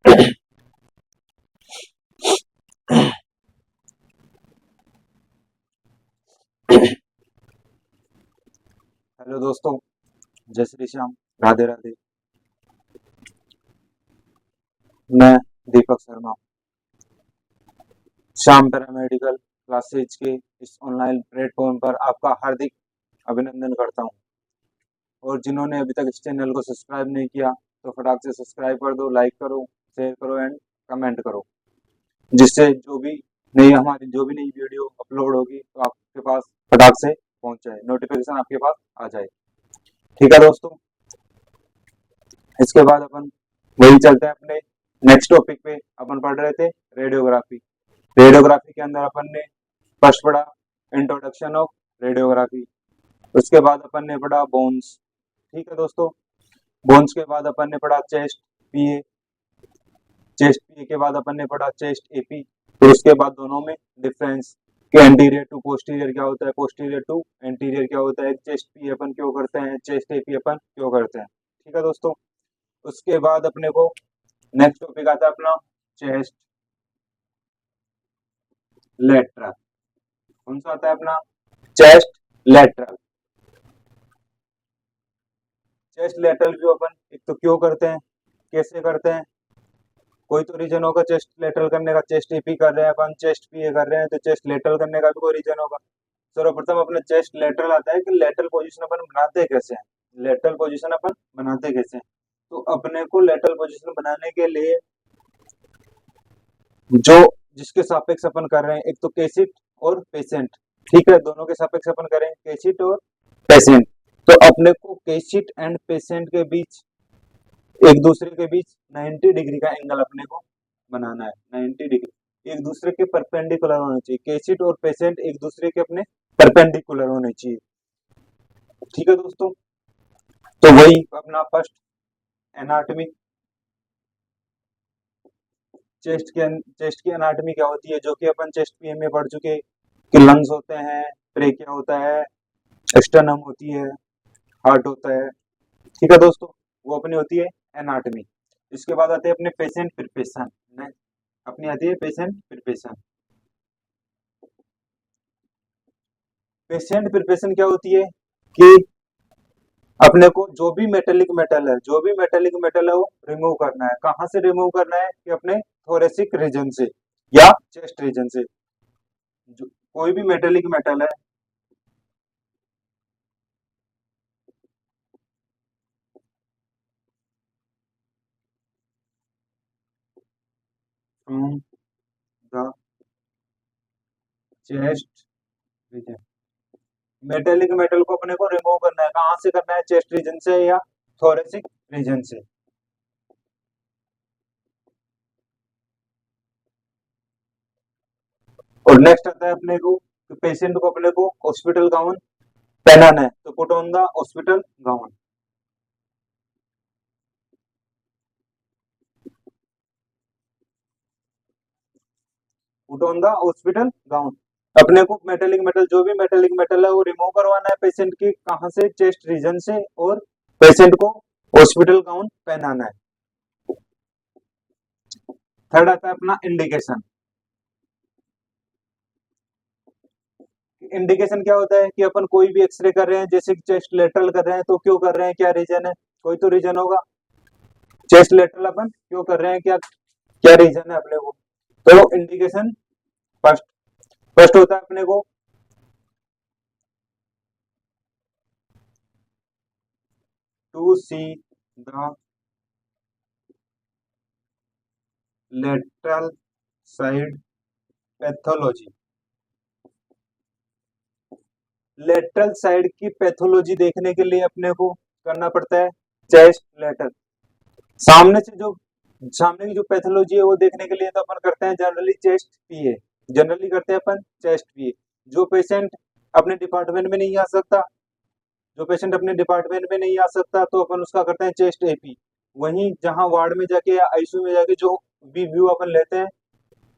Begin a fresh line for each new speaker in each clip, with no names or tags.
Hello दोस्तों, जय श्री श्याम, राधे राधे। मैं दीपक शर्मा श्याम पैरामेडिकल क्लासेज के इस ऑनलाइन प्लेटफॉर्म पर आपका हार्दिक अभिनंदन करता हूं। और जिन्होंने अभी तक इस चैनल को सब्सक्राइब नहीं किया तो फटाक से सब्सक्राइब कर दो, लाइक करो, शेयर करो एंड कमेंट करो, जिससे जो भी नई वीडियो अपलोड होगी तो आपके पास फटाक से पहुंच जाए, नोटिफिकेशन आपके पास आ जाए। ठीक है दोस्तों, इसके बाद अपन वही चलते हैं अपने नेक्स्ट टॉपिक पे। अपन पढ़ रहे थे रेडियोग्राफी। रेडियोग्राफी के अंदर अपन ने फर्स्ट पढ़ा इंट्रोडक्शन ऑफ रेडियोग्राफी। उसके बाद अपन ने पढ़ा बोन्स। ठीक है दोस्तों, बोन्स के बाद अपन ने पढ़ा चेस्ट पीए। चेस्ट पीए के बाद अपन ने पढ़ा चेस्ट एपी। फिर उसके बाद दोनों में डिफरेंस कि एंटीरियर टू पोस्टीरियर क्या होता है, पोस्टीरियर टू एंटीरियर क्या होता है, चेस्ट पीए अपन क्यों करते हैं, चेस्ट एपी अपन क्यों करते हैं। ठीक है दोस्तों, उसके बाद अपने को नेक्स्ट टॉपिक आता है अपना चेस्ट लेटरल। कौन सा आता है अपना chest lateral. Chest lateral view अपन एक तो क्यों करते हैं, कैसे करते हैं, कोई तो रीजन होगा चेस्ट लेटरल करने का। चेस्ट एपी कर रहे हैं अपन, चेस्ट पीए कर रहे हैं, तो चेस्ट लेटरल करने का भी कोई रीजन होगा। सर्वप्रथम अपने चेस्ट लेटरल आता है कि लेटरल पोजीशन अपन बनाते कैसे हैं, लेटरल पोजीशन अपन बनाते कैसे हैं। तो अपने को लेटरल पोजीशन बनाने के लिए जो जिसके सापेक्ष अपन कर रहे हैं, एक तो केसिट और पेशेंट। ठीक है, दोनों के सापेक्ष अपन करें केसिट और पेशेंट। तो अपने को केसिट एंड पेशेंट के बीच, एक दूसरे के बीच 90 डिग्री का एंगल अपने को बनाना है। 90 डिग्री एक दूसरे के परपेंडिकुलर होने चाहिए। केसिट और पेशेंट एक दूसरे के अपने परपेंडिकुलर होने चाहिए। ठीक है दोस्तों, तो वही अपना फर्स्ट एनाटॉमी। चेस्ट की एनाटॉमी क्या होती है, जो कि अपन चेस्ट पीएम में पढ़ चुके कि लंग्स होते हैं, ट्रेकिया होता है, स्टर्नम होती है, हार्ट होता है। ठीक है दोस्तों, वो अपनी होती है एनाटॉमी। इसके बाद आते हैं अपने पेशेंट प्रिपरेशन। अपनी आती है पेशेंट प्रिपरेशन। पेशेंट प्रिपरेशन क्या होती है कि अपने को जो भी मेटेलिक मेटल है, जो भी मेटेलिक मेटल है वो रिमूव करना है। कहाँ से रिमूव करना है कि अपने थोरेसिक रीजन से या चेस्ट रीजन से। कोई भी मेटेलिक मेटल है, from the chest region. Metallic metal को अपने को रिमूव करना है, कहाँ से करना है, चेस्ट रीजन से या थोरेसिक रीजन से। और नेक्स्ट आता है अपने को पेशेंट को अपने को हॉस्पिटल गाउन पहनाना है, तो put on the hospital gown. Put on the hospital gown. अपने को मेटेलिक मेटल, जो भी मेटेलिक मेटल है वो रिमूव करवाना है पेशेंट की, कहाँ से, चेस्ट रीजन से, और पेशेंट को हॉस्पिटल गाउन पहनाना है। थर्ड आता है अपना इंडिकेशन। इंडिकेशन क्या होता है कि अपन कोई भी एक्सरे कर रहे हैं, जैसे कि चेस्ट लेटरल कर रहे हैं, तो क्यों कर रहे हैं, क्या रीजन है, कोई तो रीजन होगा। चेस्ट लेटरल अपन क्यों कर रहे हैं, क्या क्या रीजन है अपने को। तो इंडिकेशन फर्स्ट फर्स्ट होता है अपने को to see the lateral side pathology. Lateral side की पैथोलॉजी देखने के लिए अपने को करना पड़ता है चेस्ट लेटरल। सामने से जो सामने की जो पैथोलॉजी है वो देखने के लिए तो अपन करते हैं जनरली चेस्ट पीए, जनरली करते हैं अपन चेस्ट पीए। जो पेशेंट अपने डिपार्टमेंट में नहीं आ सकता, जो पेशेंट अपने डिपार्टमेंट में नहीं आ सकता, तो अपन उसका करते हैं चेस्ट एपी। वहीं जहां वार्ड में जाके या आईसीयू में जाके जो भी व्यू अपन लेते हैं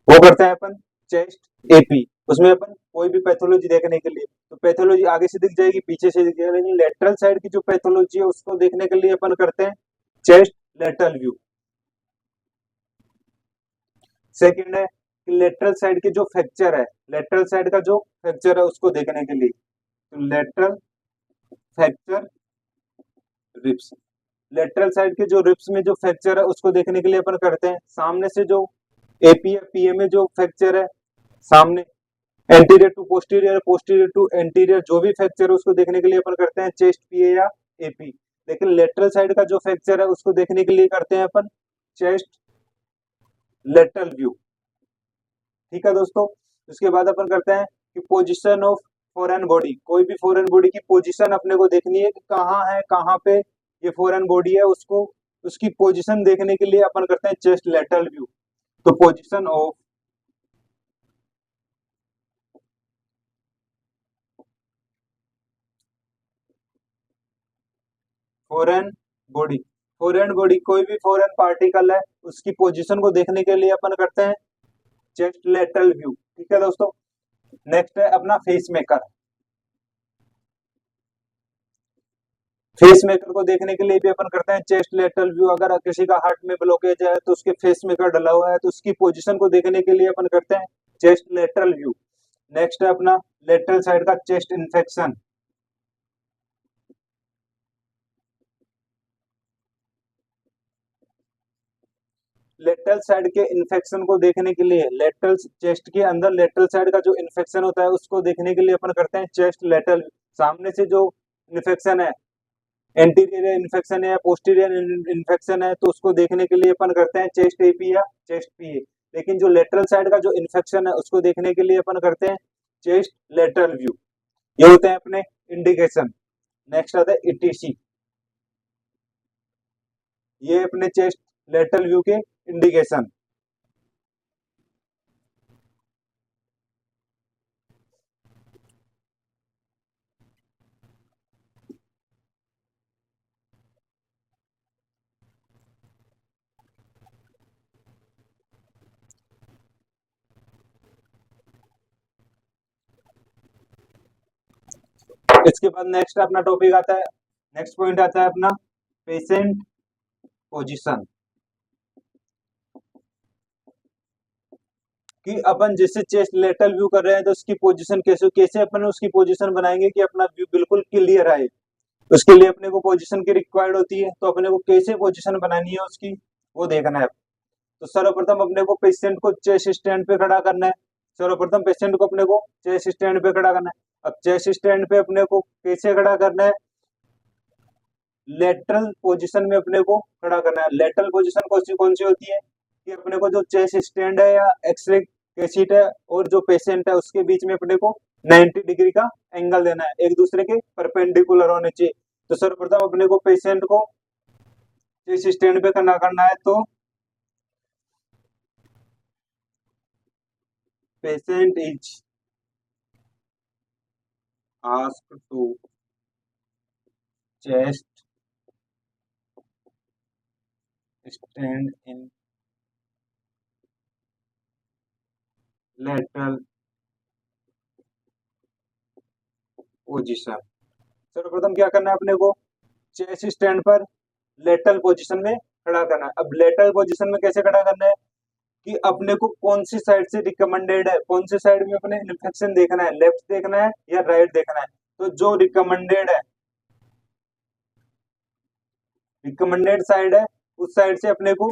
वो करते हैं अपन चेस्ट एपी। उसमें अपन कोई भी पैथोलॉजी देखने के लिए, तो पैथोलॉजी आगे से दिख जाएगी, पीछे से दिख जाएगी, लेकिन लेटरल साइड की जो पैथोलॉजी है उसको देखने के लिए अपन करते हैं चेस्ट लेटरल व्यू। सेकंड है कि लेटरल साइड के जो फ्रैक्चर है, लेटरल साइड का जो फ्रैक्चर है उसको देखने के लिए, तो lateral fracture ribs, lateral side के जो रिब्स में जो फ्रैक्चर है उसको देखने के लिए अपन करते हैं। सामने से जो एपी या पीए में जो फ्रैक्चर है, सामने anterior to posterior, posterior to anterior जो भी फ्रैक्चर है उसको देखने के लिए अपन करते हैं चेस्ट पीए या एपी। लेकिन लेटरल साइड का जो फ्रैक्चर है उसको देखने के लिए करते हैं अपन चेस्ट लेटरल व्यू। ठीक है दोस्तों, उसके बाद अपन करते हैं कि पोजीशन ऑफ फॉरेन बॉडी, कोई भी फॉरेन बॉडी की पोजीशन अपने को देखनी है कि कहाँ है, कहाँ पे ये फॉरेन बॉडी है, उसको उसकी पोजीशन देखने के लिए अपन करते हैं चेस्ट लेटरल व्यू। तो position of foreign body, foreign body कोई भी फॉरेन पार्टिकल है उसकी पोजीशन को देखने के लिए अपन करते हैं चेस्ट लेटरल व्यू। ठीक है दोस्तों, नेक्स्ट है अपना फेस मेकर। फेस मेकर को देखने के लिए भी अपन करते हैं चेस्ट लेटरल व्यू। अगर किसी का हार्ट में ब्लॉकेज है तो उसके फेस मेकर डला हुआ है तो उसकी पोजीशन को देखने के लिए अपन करते हैं चेस्ट लेटरल व्यू। नेक्स्ट है अपना लेटरल साइड का चेस्ट इन्फेक्शन। लेटरल साइड के इन्फेक्शन को देखने के लिए, लेटरल चेस्ट के अंदर लेटरल साइड का जो इन्फेक्शन होता है उसको देखने के लिए अपन करते हैं चेस्ट लेटरल। सामने से जो इन्फेक्शन है, एंटीरियर इन्फेक्शन है या पोस्टीरियर इन्फेक्शन है, तो उसको देखने के लिए अपन करते हैं चेस्ट एपी या चेस्ट पीए। लेकिन जो लेटरल साइड का जो इन्फेक्शन है उसको देखने के लिए अपन करते हैं चेस्ट लेटरल व्यू। ये होते हैं अपने इंडिकेशन। नेक्स्ट आता है ईटीसी, ये अपने चेस्ट लेटरल व्यू के इंडिकेशन। इसके बाद नेक्स्ट अपना टॉपिक आता है, नेक्स्ट पॉइंट आता है अपना पेशेंट पोजीशन। कि अपन जैसे चेस्ट लेटरल व्यू कर रहे हैं तो उसकी पोजीशन कैसे कैसे अपन उसकी पोजीशन बनाएंगे कि अपना व्यू बिल्कुल क्लियर आए। उसके लिए अपने को पोजीशन की रिक्वायर्ड होती है, तो अपने को कैसे पोजीशन बनानी है उसकी वो देखना है। तो सर्वप्रथम अपने को पेशेंट को चेस्ट स्टैंड पे खड़ा करना है। सर्वप्रथम पेशेंट को अपने को चेस्ट स्टैंड पे खड़ा करना है। अब चेस्ट स्टैंड पे अपने को कैसे खड़ा करना है, लेटरल पोजीशन में अपने को खड़ा करना है। लेटरल पोजीशन कौन सी होती है कि अपने को जो चेस्ट स्टैंड है या एक्सरे के सीट है और जो पेशेंट है उसके बीच में अपने को 90 डिग्री का एंगल देना है, एक दूसरे के परपेंडिकुलर होने चाहिए। तो सर्वप्रथम अपने को पेशेंट को चेस्ट स्टैंड पे करना है, तो patient is asked to chest stand in lateral position। सर्वप्रथम क्या करना है अपने को, चेस्ट स्टैंड पर लेटरल पोजीशन में खड़ा करना है। अब लेटरल पोजीशन में कैसे खड़ा करना है कि अपने को कौन सी साइड से रिकमेंडेड है, कौन सी साइड में अपने इन्फेक्शन देखना है, लेफ्ट देखना है या राइट देखना है। तो जो रिकमेंडेड है, रिकमेंडेड साइड है उस साइड से अपने को,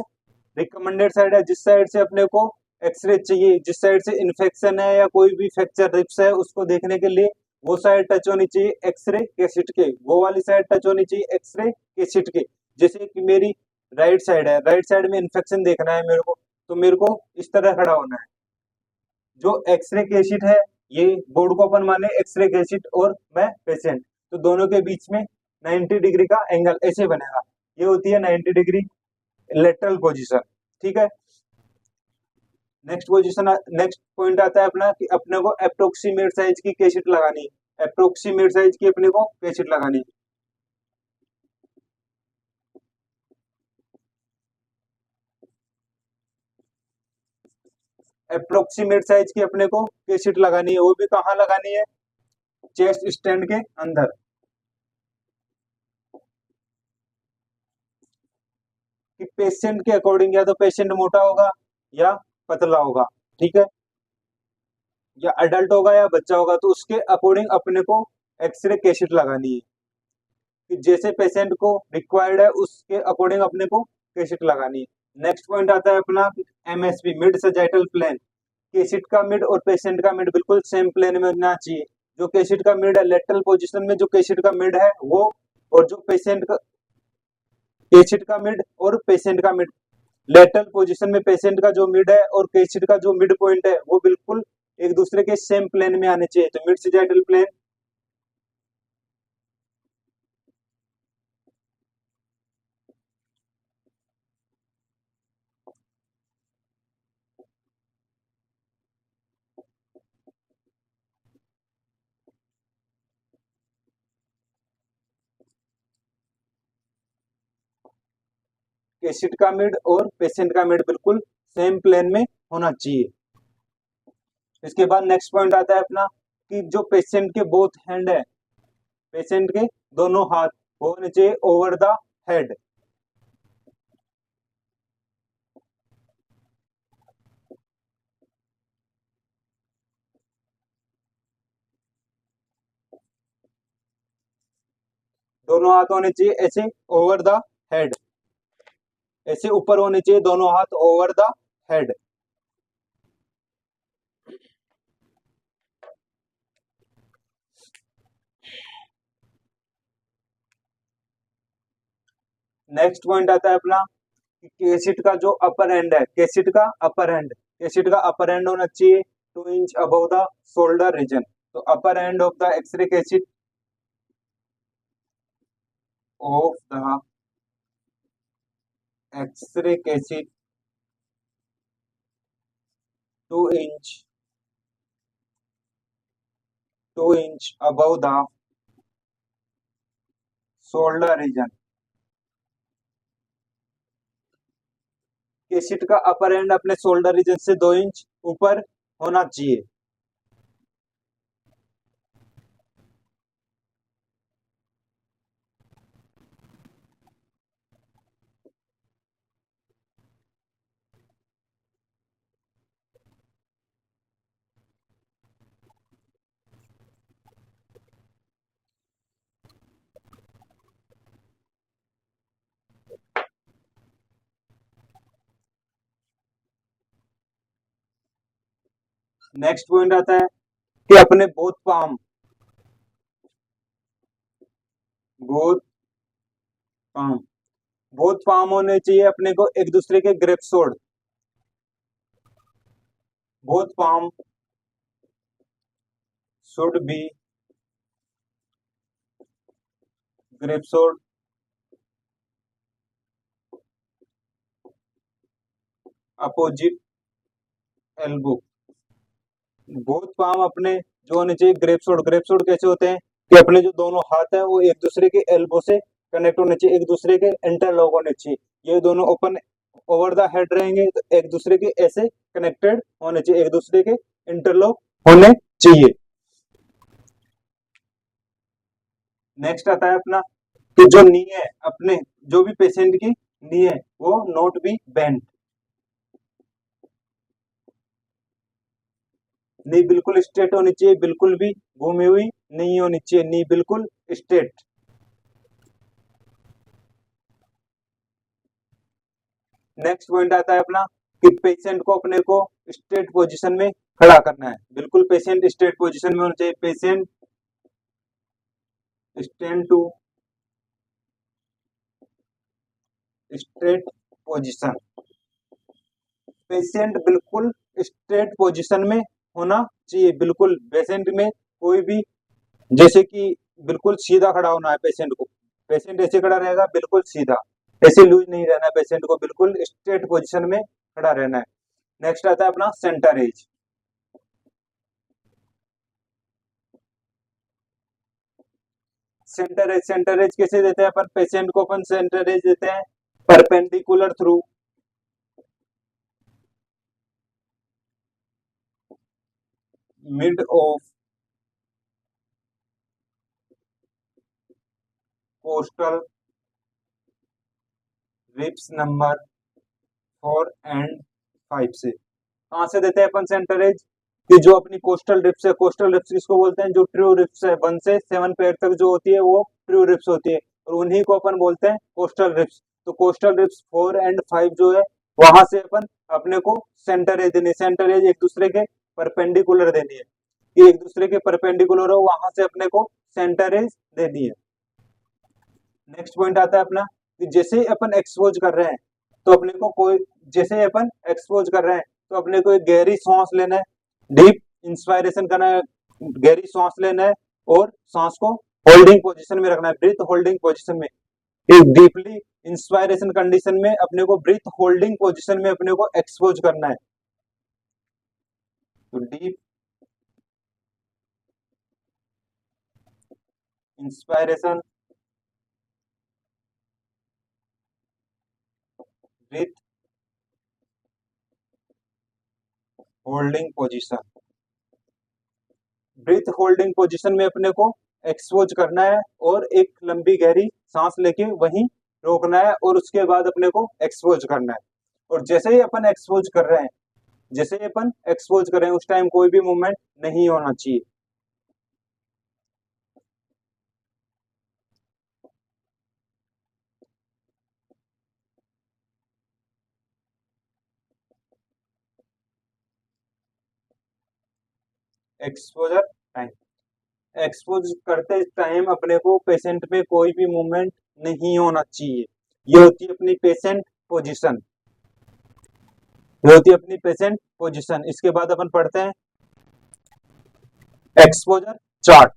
रिकमेंडेड साइड है जिस साइड से अपने को एक्सरे चाहिए, जिस साइड से इन्फेक्शन है या कोई भी फ्रैक्चर रिप्स है उसको देखने के लिए वो साइड टच होनी चाहिए एक्सरे के सीट के, वो वाली साइड टच होनी चाहिए एक्सरे के सीट के। जैसे कि मेरी राइट साइड है, राइट साइड में इन्फेक्शन देखना है मेरे को, तो मेरे को इस तरह खड़ा होना है। जो एक्सरे के सीट है, ये बोर्ड को अपन माने एक्सरे के सीट और मैं पेशेंट, तो दोनों के बीच में 90 डिग्री का एंगल ऐसे बनेगा। ये होती है 90 डिग्री लेटरल पोजीशन। ठीक है, नेक्स्ट पोजीशन, नेक्स्ट पॉइंट आता है अपना कि अपने को अप्रोक्सीमेट साइज की कैसेट लगानी है। अप्रोक्सीमेट साइज की अपने को कैसेट लगानी है। अप्रोक्सीमेट साइज की अपने को कैसेट लगानी है, वो भी कहाँ लगानी है, चेस्ट स्टैंड के अंदर। कि पेशेंट के अकॉर्डिंग, या तो पेशेंट मोटा होगा या पतला होगा, ठीक है, या अडल्ट होगा या बच्चा होगा, तो उसके अकॉर्डिंग अपने को एक्सरे कैसेट लगानी है कि जैसे पेशेंट को रिक्वायर्ड है उसके अकॉर्डिंग अपने को कैसेट लगानी है। नेक्स्ट पॉइंट आता है अपना MSP, mid sagittal plane. Cassette का मिड और पेशेंट का मिड बिल्कुल सेम प्लेन में होना चाहिए। जो कैसेट का मिड है लेटरल पोजीशन में, जो कैसेट का मिड है वो, और जो पेशेंट का कैसेट का मिड और पेशेंट का मिड, लेटरल पोजीशन में पेशेंट का जो मिड है और कैसेट का जो मिड पॉइंट है वो बिल्कुल एक दूसरे के सेम प्लेन में आने चाहिए, तो मिड सजाइटल प्लेन। कैसेट का मिड और पेशेंट का मिड बिल्कुल सेम प्लेन में होना चाहिए। इसके बाद नेक्स्ट पॉइंट आता है अपना कि जो पेशेंट के बोथ हैंड है, पेशेंट के दोनों हाथ होने चाहिए ओवर द हेड। दोनों हाथ होने चाहिए ऐसे ओवर द हेड, ऐसे ऊपर होने चाहिए दोनों हाथ over the head. Next point आता है अपना कि कैसेट का जो अपर एंड है, कैसेट का अपर एंड, कैसेट का अपर एंड होना चाहिए 2 inch above the shoulder region. तो upper end of the x-ray cassette of the x-ray cassette 2 inch 2 inch above the shoulder region. Cassette का अपर एंड अपने shoulder region से 2 inch ऊपर होना चाहिए। नेक्स्ट पॉइंट आता है कि अपने बोथ पाम बोथ पाम होने चाहिए अपने को एक दूसरे के grasped. Both palm should be grasped opposite elbow. Both palm अपने जो होने चाहिए ग्रेप सोड कैसे होते हैं कि अपने जो दोनों हाथ हैं वो एक दूसरे के एल्बो से कनेक्ट होने चाहिए, एक दूसरे के इंटरलॉक होने चाहिए। ये दोनों ओपन ओवर द हेड रहेंगे तो एक दूसरे के ऐसे कनेक्टेड होने चाहिए, एक दूसरे के इंटरलॉक होने चाहिए। नेक्स्ट आता है अपना कि जो नी है अपने, जो भी पेशेंट की नी है वो नॉट बी बेंड। नी बिल्कुल स्ट्रेट होनी चाहिए, बिल्कुल भी घूमी हुई नहीं होनी चाहिए, नी बिल्कुल स्ट्रेट। नेक्स्ट पॉइंट आता है अपना कि पेशेंट को अपने को स्ट्रेट पोजीशन में खड़ा करना है, बिल्कुल पेशेंट स्ट्रेट पोजीशन में होना चाहिए। Patient stand to straight position, patient बिल्कुल स्ट्रेट पोजीशन में होना चाहिए, बिल्कुल पेशेंट में कोई भी, जैसे कि बिल्कुल सीधा खड़ा होना है पेशेंट को, पेशेंट ऐसे खड़ा रहेगा बिल्कुल सीधा, ऐसे लूज नहीं रहना है, पेशेंट को बिल्कुल स्ट्रेट पोजीशन में खड़ा रहना है। नेक्स्ट आता है अपना सेंटर एज। सेंटर एज कैसे देते हैं अपन, पेशेंट को अपन सेंटर एज देते हैं perpendicular through mid of costal ribs number 4 and 5 से। कहाँ से देते हैं अपन सेंटर एज, कि जो अपनी कोस्टल रिप्स है, कोस्टल रिप्स किसको बोलते हैं, जो ट्रू रिप्स है 1 से 7 पैर तक जो होती है वो ट्रू रिप्स होती है, और उन्हीं को अपन बोलते हैं कोस्टल रिप्स। तो कोस्टल रिप्स 4 एंड 5 जो है वहां से अपन अपने को सेंटर एज देनी है, सेंटर एज एक दूसरे के परपेंडिकुलर देनी है, कि एक दूसरे के परपेंडिकुलर हो, वहां से अपने को सेंटर एज देनी है। नेक्स्ट पॉइंट आता है अपना कि जैसे ही अपन एक्सपोज कर रहे हैं तो अपने को कोई, जैसे ही अपन एक्सपोज कर रहे हैं तो अपने को एक गहरी सांस लेना है, डीप इंस्पायरेशन करना है, गहरी सांस लेना है और सांस को होल्डिंग पोजीशन में रखना है, ब्रीथ होल्डिंग पोजीशन में। एक डीपली इंस्पायरेशन कंडीशन में अपने को ब्रीथ होल्डिंग पोजीशन में अपने को एक्सपोज करना है। तो deep inspiration, breath holding position, breath holding position में अपने को एक्सपोज करना है और एक लंबी गहरी सांस लेके वहीं रोकना है और उसके बाद अपने को एक्सपोज करना है। और जैसे ही अपन एक्सपोज कर रहे हैं, जैसे ही अपन एक्सपोज कर रहे हैं उस टाइम कोई भी मूवमेंट नहीं होना चाहिए। एक्सपोजर टाइम, एक्सपोज करते टाइम अपने को पेशेंट में कोई भी मूवमेंट नहीं होना चाहिए। ये होती है अपनी पेशेंट पोजीशन, ये होती है अपनी पेशेंट पोजीशन। इसके बाद अपन पढ़ते हैं एक्सपोजर चार्ट।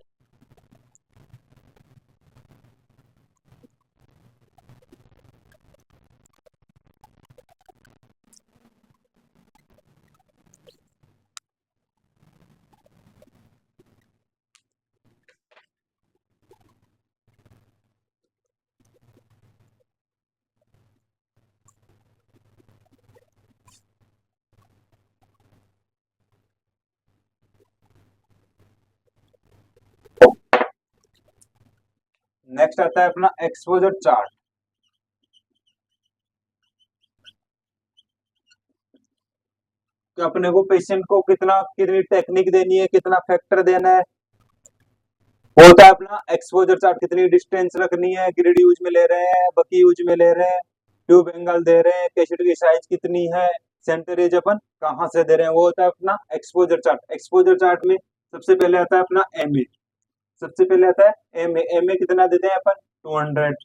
नेक्स्ट आता है अपना एक्सपोजर चार्ट। कि अपने को पेशेंट को कितना, कितनी टेक्निक देनी है, कितना फैक्टर देना है, वो होता है अपना एक्सपोजर चार्ट। कितनी डिस्टेंस रखनी है, ग्रिड यूज में ले रहे हैं, बकी यूज में ले रहे हैं, ट्यूब एंगल दे रहे हैं, कैसेट की साइज कितनी है, सेंटरेज अपन कहाँ से दे रहे हैं, वो होता है अपना एक्सपोजर चार्ट। एक्सपोजर चार्ट में सबसे पहले आता है अपना एमए, सबसे पहले आता है एमए। एमए कितना देते हैं अपन, 200।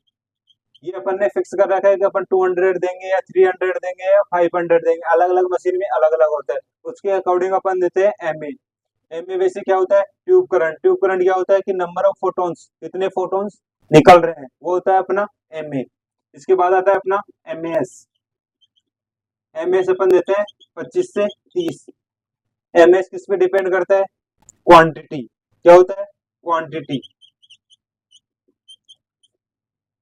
ये अपन ने फिक्स कर रखा है कि अपन 200 देंगे या 300 देंगे या 500 देंगे, अलग अलग मशीन में अलग अलग होता है, उसके अकॉर्डिंग अपन देते हैं एमए। एमए वैसे क्या होता है, ट्यूब करंट। ट्यूब करंट क्या होता है कि नंबर ऑफ फोटोन्स, कितने फोटोन्स निकल रहे हैं, वो होता है अपना एमए। इसके बाद आता है अपना एमएस। एमएस अपन देते हैं 25 से 30। एमएस किस पे डिपेंड करता है, क्वांटिटी। क्या होता है, क्वांटिटी,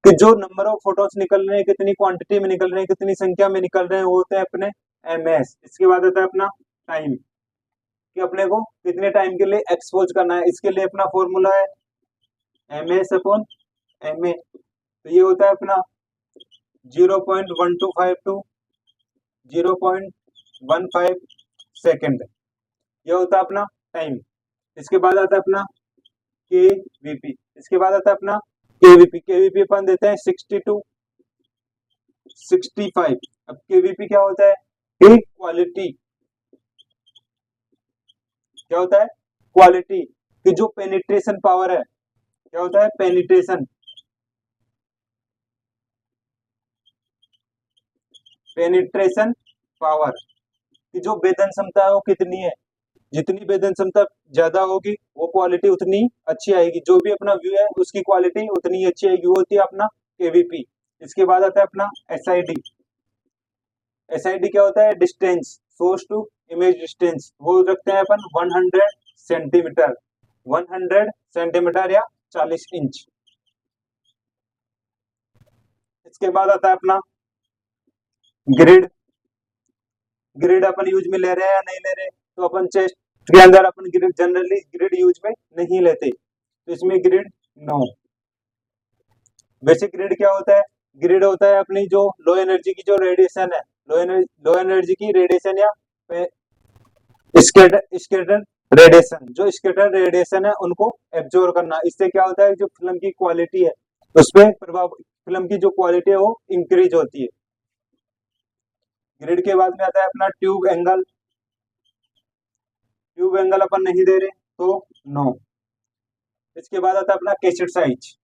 कि जो नंबर ऑफ फोटोन्स निकल रहे हैं, कितनी क्वांटिटी में निकल रहे हैं, कितनी संख्या में निकल रहे हैं, वो होते हैं अपने एमएस। इसके बाद आता है अपना टाइम, कि अपने को कितने टाइम के लिए एक्सपोज करना है। इसके लिए अपना फॉर्मूला है एमएस अपॉन एमए। तो ये होता है अपना 0.1252 टू 0.15 सेकेंड, ये होता है अपना टाइम। इसके बाद आता है अपना केवीपी। इसके बाद आता है अपना केवीपी। केवीपी अपन देते हैं 60 टू 65। अब केवीपी क्या होता है, क्वालिटी। क्या होता है, क्वालिटी, कि जो पेनिट्रेशन पावर है, क्या होता है, पेनिट्रेशन, पेनिट्रेशन पावर, कि जो वेदन क्षमता है वो कितनी है। जितनी वेदन क्षमता ज्यादा होगी वो क्वालिटी उतनी अच्छी आएगी, जो भी अपना व्यू है उसकी क्वालिटी उतनी अच्छी आएगी, वो होती है अपना केवीपी। इसके बाद आता है अपना एसआईडी। एसआईडी क्या होता है, distance, source to image distance, वो रखते हैं अपन 100 सेंटीमीटर, 100 सेंटीमीटर या 40 इंच। इसके बाद आता है अपना ग्रिड। ग्रिड अपन यूज में ले रहे हैं या नहीं ले रहे, तो अपन चेस्ट के अंदर अपन ग्रिड, जनरली ग्रिड यूज में नहीं लेते, तो इसमें ग्रिड नो। बेसिक ग्रिड क्या होता है, ग्रिड होता है अपनी जो लो एनर्जी की जो रेडिएशन है, लो एनर्जी की रेडिएशन या स्कैटर रेडिएशन, जो स्कैटर रेडिएशन है उनको एब्जॉर्ब करना। इससे क्या होता है, जो फिल्म की क्वालिटी है उस पर प्रभाव, फिल्म की जो क्वालिटी है वो इंक्रीज होती है। ग्रिड के बाद में आता है अपना ट्यूब एंगल। ट्यूब एंगल अपन नहीं दे रहे तो नो। इसके बाद आता है अपना कैसेट साइज।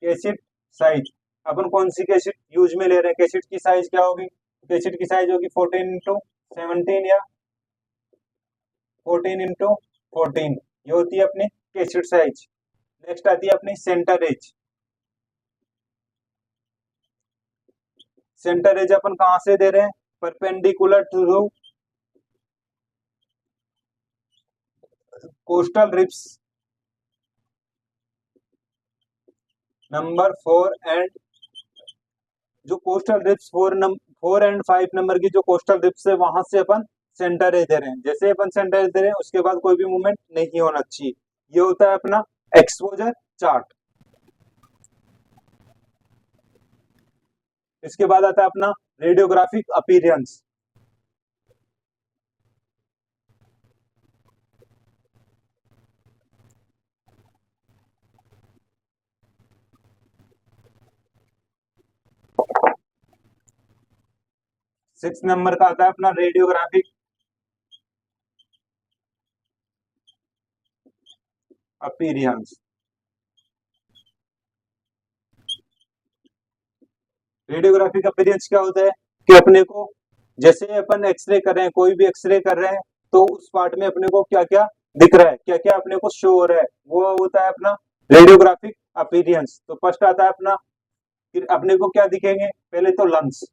कैसेट साइज अपन कौन सी कैसेट यूज में ले रहे हैं, कैसेट की साइज क्या होगी, कैसेट की साइज होगी 14x17 या 14x14, ये होती है अपनी कैसेट साइज। नेक्स्ट आती है अपनी सेंटर एज। सेंटर एज अपन कहां से दे रहे हैं, perpendicular to costal ribs number 4 and, जो कोस्टल रिप्स 4 एंड 5 नंबर की जो कोस्टल रिप्स है वहां से अपन सेंटर एज दे रहे हैं। जैसे अपन सेंटर एज दे रहे हैं उसके बाद कोई भी मूवमेंट नहीं होना चाहिए। ये होता है अपना एक्सपोजर चार्ट। इसके बाद आता है अपना रेडियोग्राफिक अपीयरेंस। सिक्स नंबर का आता है अपना रेडियोग्राफिक अपीयरेंस। रेडियोग्राफिक अपीयरेंस क्या होता है कि अपने को जैसे अपन एक्सरे कर रहे हैं, कोई भी एक्सरे कर रहे हैं तो उस पार्ट में अपने को क्या क्या दिख रहा है, क्या क्या अपने को शो हो रहा है, वो होता है अपना रेडियोग्राफिक अपीयरेंस। तो फर्स्ट आता है अपना, फिर अपने को क्या दिखेंगे, पहले तो लंग्स,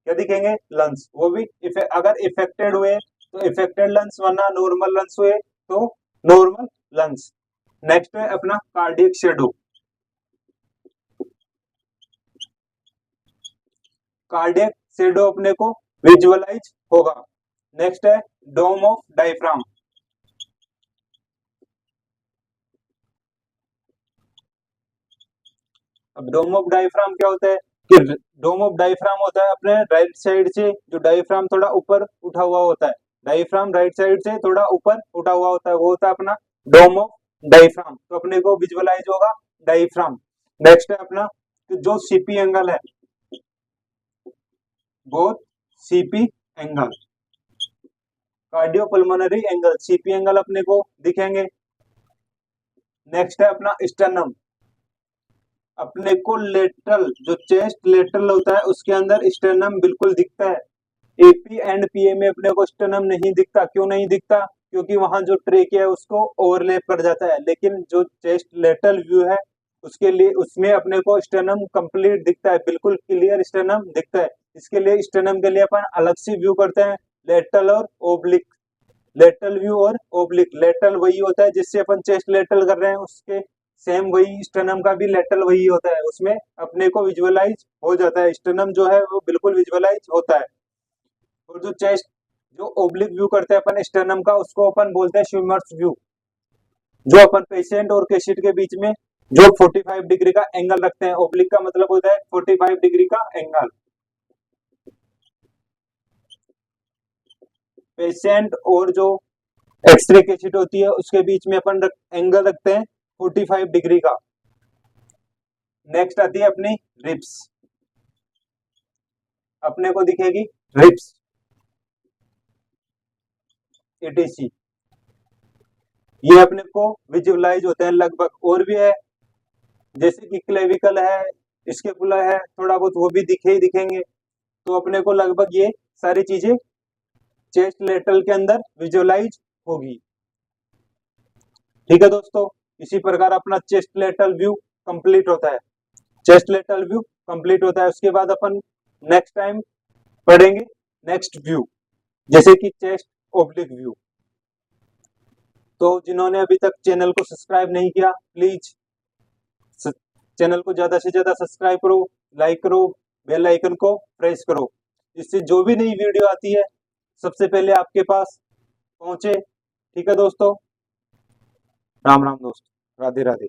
क्या दिखेंगे, लंग्स, वो भी अगर इफेक्टेड हुए तो इफेक्टेड लंग्स, वरना नॉर्मल लंग्स हुए तो नॉर्मल लंग्स। नेक्स्ट है अपना कार्डियक शेडो। कार्डियक शेडो अपने को विजुअलाइज होगा। नेक्स्ट है डोम ऑफ डायफ्राम। अब डोम ऑफ डायफ्राम क्या होता है कि डोम ऑफ डायफ्राम होता है अपने राइट साइड से, जो डायफ्राम थोड़ा ऊपर उठा हुआ होता है, डायफ्राम राइट साइड से थोड़ा ऊपर उठा हुआ होता है, वो होता है अपना डोम ऑफ डायफ्राम। तो अपने को विजुअलाइज होगा डायफ्राम। नेक्स्ट है अपना जो सीपी एंगल है, both CP angle, cardiopulmonary angle, CP angle अपने को दिखेंगे। नेक्स्ट है अपना स्टर्नम। अपने को लेटरल, जो चेस्ट लेटरल होता है उसके अंदर स्टर्नम बिल्कुल दिखता है। एपी एंड पीए में अपने को स्टर्नम नहीं दिखता। क्यों नहीं दिखता, क्योंकि वहां जो ट्रेकिया है उसको ओवरलैप कर जाता है। लेकिन जो चेस्ट लेटरल व्यू है उसके लिए, उसमें अपने को स्टर्नम कंप्लीट दिखता है, बिल्कुल क्लियर स्टर्नम दिखता है। इसके लिए स्टर्नम के लिए अपन अलग से व्यू करते हैं, लेटरल और ओब्लिक। लेटरल व्यू और ओब्लिक, लेटरल वही होता है जिससे अपन चेस्ट लेटरल कर रहे हैं, उसके सेम वही स्टर्नम का भी लेटरल वही होता है, उसमें अपने को विजुअलाइज हो जाता है, स्टर्नम जो है वो बिल्कुल विजुअलाइज होता है। और जो चेस्ट, जो ओब्लिक व्यू करते हैं अपन स्टर्नम का, उसको अपन बोलते हैं स्विमर्स व्यू। जो अपन पेशेंट और केशिट के बीच में जो 45 डिग्री का एंगल रखते हैं, ओब्लिक का मतलब होता है 45 डिग्री का एंगल। पेशेंट और जो एक्सरे की शीट होती है उसके बीच में अपन एंगल रखते हैं 45 डिग्री का। नेक्स्ट आती है अपनी रिप्स। अपने को दिखेगी रिप्स, एटीसी, ये अपने को विजुअलाइज होते हैं लगभग। और भी है जैसे कि क्लेविकल है, स्केपुला है, थोड़ा बहुत वो भी दिखे ही दिखेंगे। तो अपने को लगभग ये सारी चीजें चेस्ट लेटरल के अंदर विजुअलाइज होगी। ठीक है दोस्तों, इसी प्रकार अपना चेस्ट लेटरल व्यू कंप्लीट होता है। चेस्ट लेटरल व्यू कंप्लीट होता है, उसके बाद अपन नेक्स्ट टाइम पढ़ेंगे नेक्स्ट व्यू, जैसे कि चेस्ट ओब्लिक व्यू। तो जिन्होंने अभी तक चैनल को सब्सक्राइब नहीं किया, प्लीज चैनल को ज्यादा से ज्यादा सब्सक्राइब करो, लाइक करो, बेल आइकन को प्रेस करो, जिससे जो भी नई वीडियो आती है सबसे पहले आपके पास पहुंचे। ठीक है दोस्तों, राम राम दोस्तों, राधे राधे।